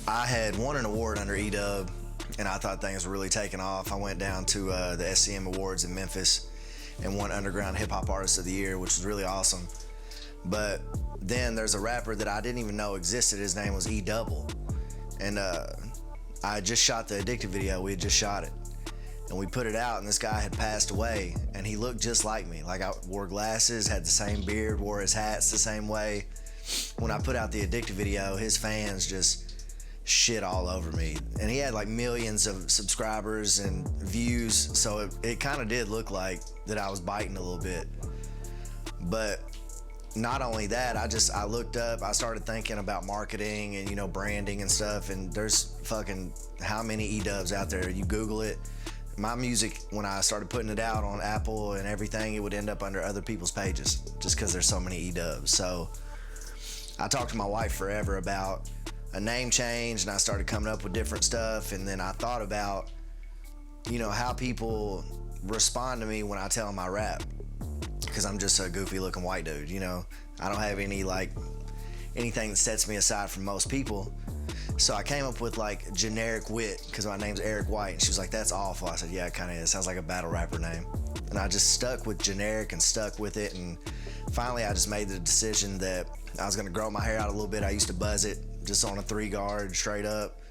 I had won an award under E-Dub, and I thought things were really taking off. I went down to the SCM Awards in Memphis and won Underground Hip Hop Artist of the Year, which was really awesome. But then there's a rapper that I didn't even know existed. His name was E-Double. And I just shot the Addicted video. We had just shot it. And we put it out, and this guy had passed away, and he looked just like me. Like, I wore glasses, had the same beard, wore his hats the same way. When I put out the Addicted video, his fans just shit all over me. And he had like millions of subscribers and views, so it kind of did look like that I was biting a little bit. But not only that, I looked up, I started thinking about marketing and, you know, branding and stuff, and there's fucking how many E-Dubs out there. You Google it. My music, when I started putting it out on Apple and everything, it would end up under other people's pages just because there's so many E-Dubs. So I talked to my wife forever about a name change, and I started coming up with different stuff, and then I thought about, you know, how people respond to me when I tell them I rap, because I'm just a goofy looking white dude, you know. I don't have anything that sets me aside from most people. So I came up with like Generic Wit, because my name's Eric White, and she was like, that's awful. I said, yeah, it kind of is. Sounds like a battle rapper name. And I just stuck with generic and stuck with it, and finally I just made the decision that I was gonna grow my hair out a little bit. I used to buzz it just on a 3-guard straight up.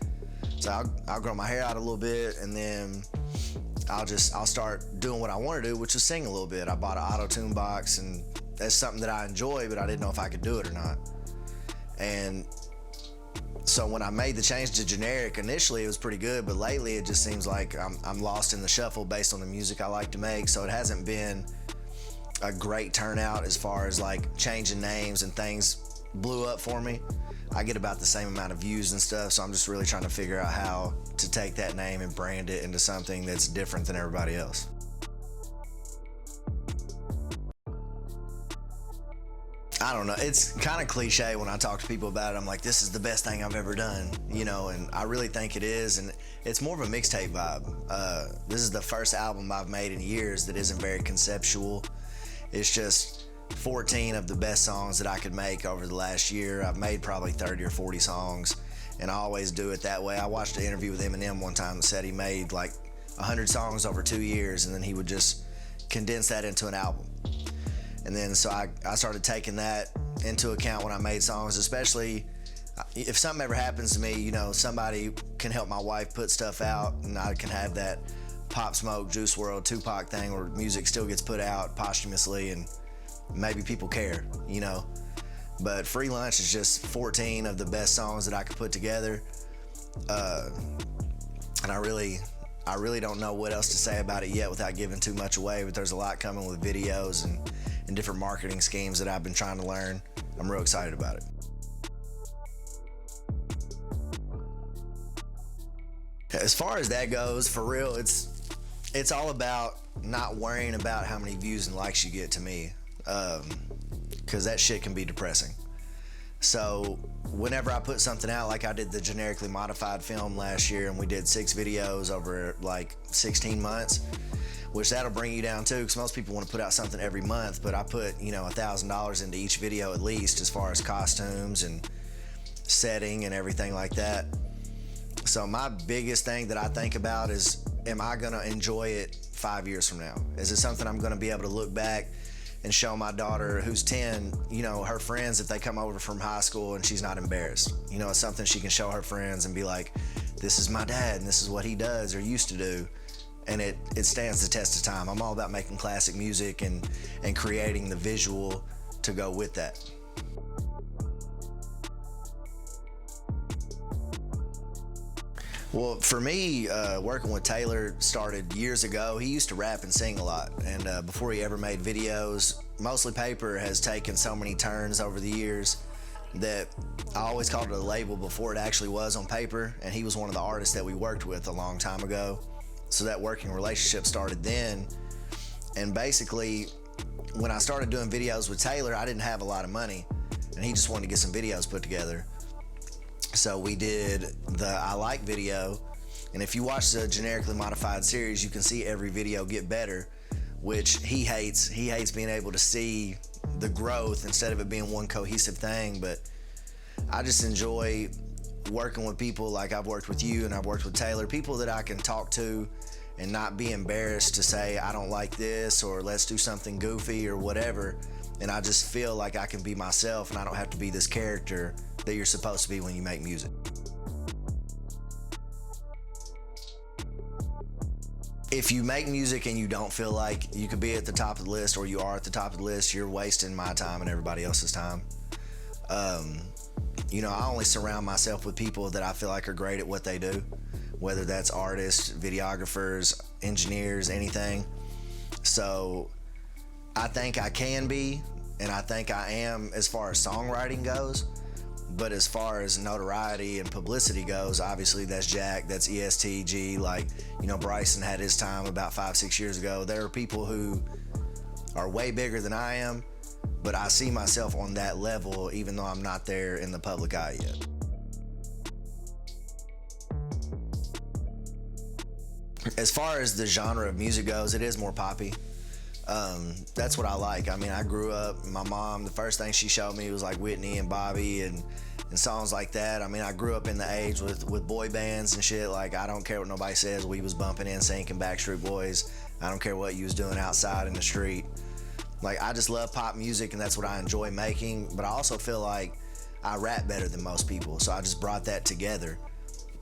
So I'll grow my hair out a little bit, and then I'll start doing what I want to do, which is sing a little bit. I bought an auto-tune box, and that's something that I enjoy, but I didn't know if I could do it or not. And so when I made the change to generic, initially it was pretty good, but lately it just seems like I'm lost in the shuffle based on the music I like to make. So it hasn't been a great turnout as far as like changing names, and things blew up for me. I get about the same amount of views and stuff, so I'm just really trying to figure out how to take that name and brand it into something that's different than everybody else. I don't know, it's kind of cliche when I talk to people about it. I'm like, this is the best thing I've ever done, you know, and I really think it is, and it's more of a mixtape vibe. This is the first album I've made in years that isn't very conceptual. It's just 14 of the best songs that I could make over the last year. I've made probably 30 or 40 songs, and I always do it that way. I watched an interview with Eminem one time that said he made like 100 songs over 2 years, and then he would just condense that into an album. And then so I started taking that into account when I made songs, especially if something ever happens to me, you know, somebody can help my wife put stuff out, and I can have that Pop Smoke, Juice WRLD, Tupac thing where music still gets put out posthumously, and maybe people care, you know. But Free Lunch is just 14 of the best songs that I could put together. And I really don't know what else to say about it yet without giving too much away, but there's a lot coming with videos and different marketing schemes that I've been trying to learn. I'm real excited about it. As far as that goes, for real, it's all about not worrying about how many views and likes you get, to me, because that shit can be depressing. So whenever I put something out, like I did the Generically Modified film last year, and we did 6 videos over like 16 months, which that'll bring you down too, because most people want to put out something every month, but I put, you know, $1,000 into each video at least, as far as costumes and setting and everything like that. So my biggest thing that I think about is, am I gonna enjoy it 5 years from now? Is it something I'm gonna be able to look back and show my daughter, who's 10, you know, her friends, if they come over from high school, and she's not embarrassed? You know, it's something she can show her friends and be like, this is my dad, and this is what he does or used to do. And it stands the test of time. I'm all about making classic music and creating the visual to go with that. Well, for me, working with Taylor started years ago. He used to rap and sing a lot, and before he ever made videos, Mostly Paper has taken so many turns over the years that I always called it a label before it actually was on paper, and he was one of the artists that we worked with a long time ago. So that working relationship started then, and basically when I started doing videos with Taylor, I didn't have a lot of money, and he just wanted to get some videos put together. So we did the I Like video, and if you watch the Generically Modified series, you can see every video get better, which he hates. He hates being able to see the growth instead of it being one cohesive thing, but I just enjoy working with people like I've worked with you and I've worked with Taylor, people that I can talk to and not be embarrassed to say I don't like this or let's do something goofy or whatever, and I just feel like I can be myself and I don't have to be this character that you're supposed to be when you make music. If you make music and you don't feel like you could be at the top of the list or you are at the top of the list, you're wasting my time and everybody else's time. You know, I only surround myself with people that I feel like are great at what they do, whether that's artists, videographers, engineers, anything. So I think I can be, and I think I am as far as songwriting goes, but as far as notoriety and publicity goes, obviously that's Jack, that's ESTG, like, you know, Bryson had his time about 5-6 years ago. There are people who are way bigger than I am, but I see myself on that level even though I'm not there in the public eye yet. As far as the genre of music goes, it is more poppy. That's what I like. I mean, I grew up, my mom, the first thing she showed me was like Whitney and Bobby and songs like that. I mean, I grew up in the age with boy bands and shit. Like, I don't care what nobody says. We was bumping NSYNC and Backstreet Boys. I don't care what you was doing outside in the street. Like, I just love pop music and that's what I enjoy making, but I also feel like I rap better than most people, so I just brought that together.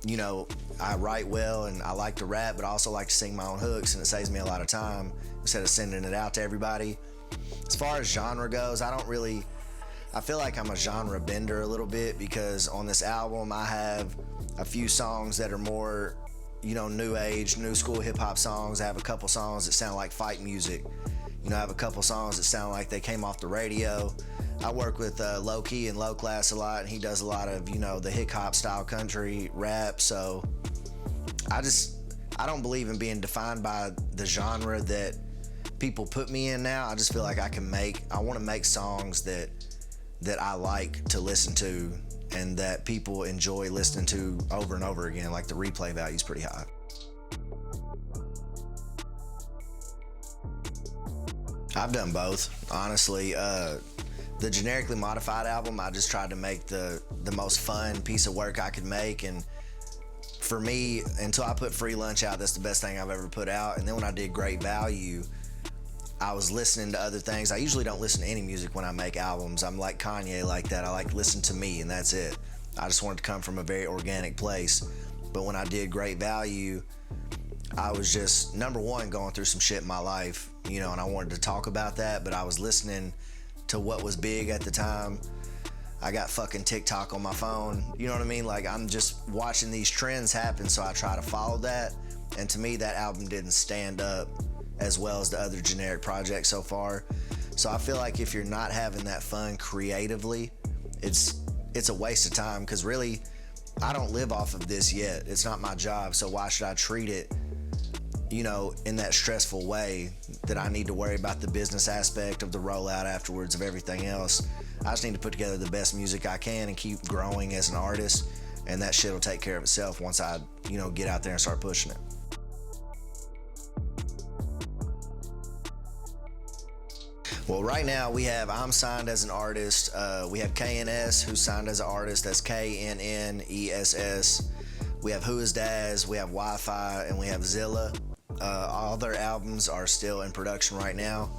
You know, I write well and I like to rap, but I also like to sing my own hooks, and it saves me a lot of time instead of sending it out to everybody. As far as genre goes, I feel like I'm a genre bender a little bit, because on this album I have a few songs that are more, you know, new age, new school hip hop songs. I have a couple songs that sound like fight music. You know, I have a couple songs that sound like they came off the radio. I work with Low Key and Low Class a lot, and he does a lot of, you know, the hip hop style country rap. So I don't believe in being defined by the genre that people put me in now. I just feel like I want to make songs that I like to listen to and that people enjoy listening to over and over again. Like, the replay value is pretty high. I've done both, honestly. The Generically Modified album, I just tried to make the most fun piece of work I could make, and for me, until I put Free Lunch out, that's the best thing I've ever put out. And then when I did Great Value, I was listening to other things. I usually don't listen to any music when I make albums. I'm like Kanye like that. I like to listen to me, and that's it. I just wanted to come from a very organic place. But when I did Great Value, I was just, number one, going through some shit in my life, you know, and I wanted to talk about that, but I was listening to what was big at the time. I got fucking TikTok on my phone, you know what I mean? Like, I'm just watching these trends happen, so I try to follow that, and to me, that album didn't stand up as well as the other Gen3ric projects so far. So I feel like if you're not having that fun creatively, it's a waste of time, because really, I don't live off of this yet. It's not my job, so why should I treat it, you know, in that stressful way that I need to worry about the business aspect of the rollout afterwards of everything else? I just need to put together the best music I can and keep growing as an artist, and that shit will take care of itself once I, you know, get out there and start pushing it. Well, right now I'm signed as an artist. We have KNS, who's signed as an artist. That's KNNESS. We have Who Is Daz, we have Wi-Fi, and we have Zilla. All their albums are still in production right now.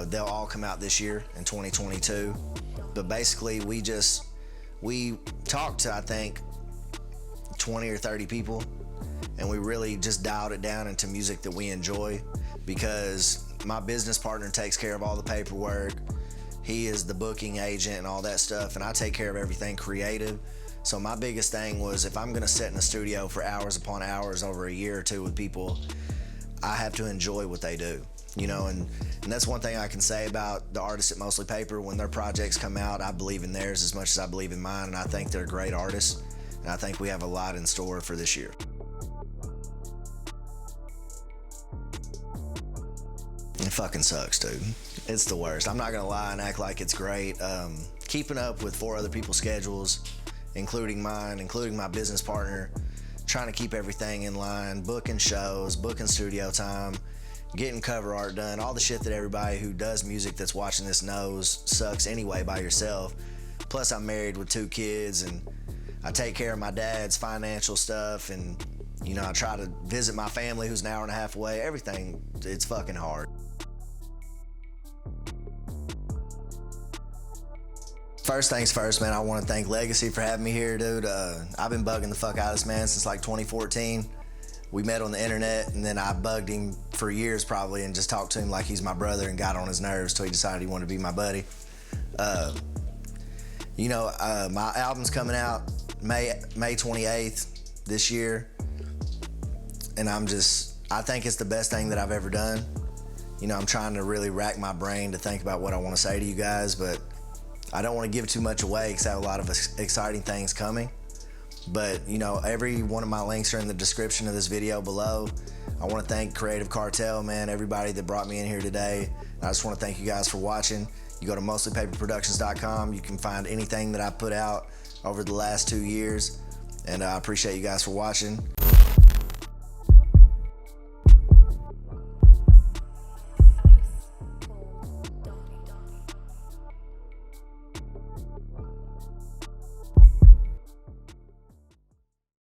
They'll all come out this year in 2022. But basically, we talked to, I think, 20 or 30 people, and we really just dialed it down into music that we enjoy, because my business partner takes care of all the paperwork. He is the booking agent and all that stuff, and I take care of everything creative. So my biggest thing was, if I'm gonna sit in the studio for hours upon hours over a year or two with people, I have to enjoy what they do, you know, and that's one thing I can say about the artists at Mostly Paper. When their projects come out, I believe in theirs as much as I believe in mine, and I think they're great artists, and I think we have a lot in store for this year. It fucking sucks, dude. It's the worst. I'm not gonna lie and act like it's great. Keeping up with 4 other people's schedules, including mine, including my business partner, trying to keep everything in line, booking shows, booking studio time, getting cover art done, all the shit that everybody who does music that's watching this knows sucks anyway by yourself. Plus, I'm married with 2 kids, and I take care of my dad's financial stuff, and you know, I try to visit my family who's an hour and a half away. Everything, it's fucking hard. First things first, man, I want to thank Legacy for having me here, dude. I've been bugging the fuck out of this man since like 2014. We met on the internet, and then I bugged him for years probably and just talked to him like he's my brother and got on his nerves till he decided he wanted to be my buddy. You know, my album's coming out May 28th this year, and I think it's the best thing that I've ever done. You know, I'm trying to really rack my brain to think about what I want to say to you guys, but I don't want to give too much away because I have a lot of exciting things coming. But, you know, every one of my links are in the description of this video below. I want to thank Kreative Kartel, man, everybody that brought me in here today. I just want to thank you guys for watching. You go to mostlypaperproductions.com. You can find anything that I put out over the last 2 years. And I appreciate you guys for watching.